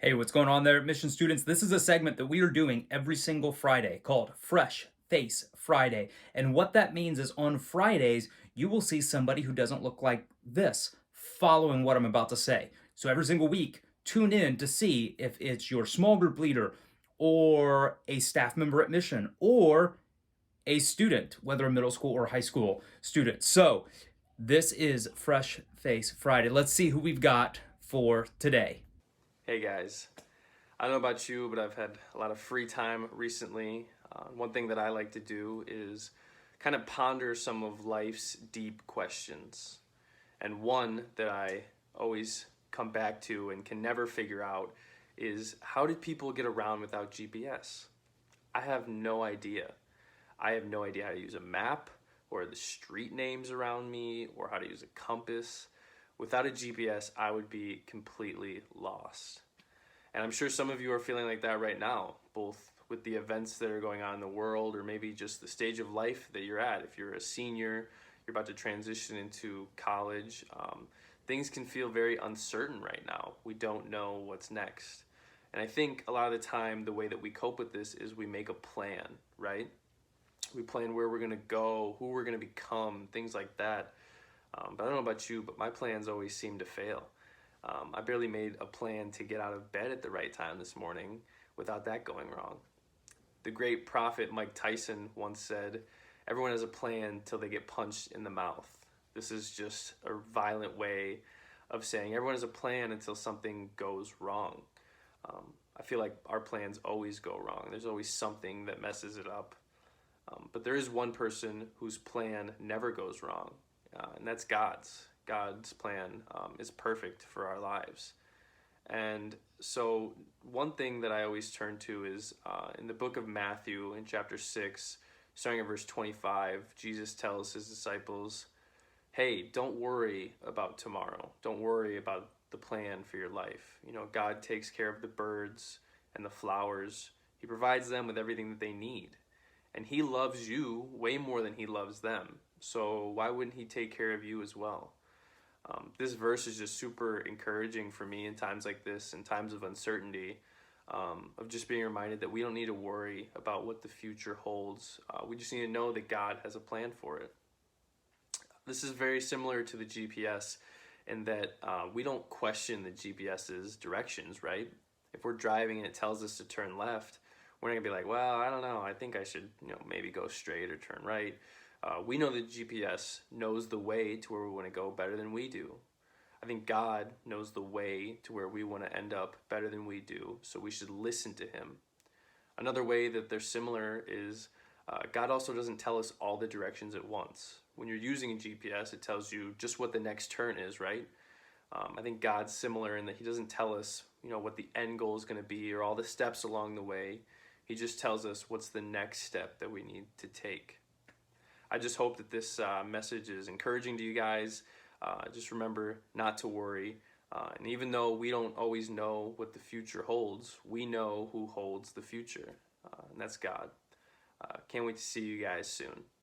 Hey, what's going on there, Mission students? This is a segment that we are doing every single Friday called Fresh Face Friday. And what that means is on Fridays, you will see somebody who doesn't look like this following what I'm about to say. So every single week, tune in to see if it's your small group leader or a staff member at Mission or a student, whether a middle school or high school student. So this is Fresh Face Friday. Let's see who we've got for today. Hey guys, I don't know about you, but I've had a lot of free time recently. One thing that I like to do is kind of ponder some of life's deep questions. And one that I always come back to and can never figure out is how did people get around without GPS? I have no idea. I have no idea how to use a map or the street names around me or how to use a compass. Without a GPS, I would be completely lost. And I'm sure some of you are feeling like that right now, both with the events that are going on in the world or maybe just the stage of life that you're at. If you're a senior, you're about to transition into college, things can feel very uncertain right now. We don't know what's next. And I think a lot of the time, the way that we cope with this is we make a plan, right? We plan where we're gonna go, who we're gonna become, things like that. But I don't know about you, but my plans always seem to fail. I barely made a plan to get out of bed at the right time this morning without that going wrong. The great prophet Mike Tyson once said, "Everyone has a plan till they get punched in the mouth." This is just a violent way of saying everyone has a plan until something goes wrong. I feel like our plans always go wrong. There's always something that messes it up. But there is one person whose plan never goes wrong, and that's God's. God's plan is perfect for our lives. And so, one thing that I always turn to is in the book of Matthew, in chapter 6, starting at verse 25, Jesus tells his disciples, "Hey, don't worry about tomorrow. Don't worry about the plan for your life. You know, God takes care of the birds and the flowers, He provides them with everything that they need. And He loves you way more than He loves them. So, why wouldn't He take care of you as well?" This verse is just super encouraging for me in times like this, in times of uncertainty, of just being reminded that we don't need to worry about what the future holds. We just need to know that God has a plan for it. This is very similar to the GPS in that we don't question the GPS's directions, right? If we're driving and it tells us to turn left, we're not gonna be like, well, I don't know, I think I should, maybe go straight or turn right. We know that GPS knows the way to where we want to go better than we do. I think God knows the way to where we want to end up better than we do, so we should listen to Him. Another way that they're similar is God also doesn't tell us all the directions at once. When you're using a GPS, it tells you just what the next turn is, right? I think God's similar in that He doesn't tell us, what the end goal is going to be or all the steps along the way. He just tells us what's the next step that we need to take. I just hope that this message is encouraging to you guys. Just remember not to worry. And even though we don't always know what the future holds, we know who holds the future, and that's God. Can't wait to see you guys soon.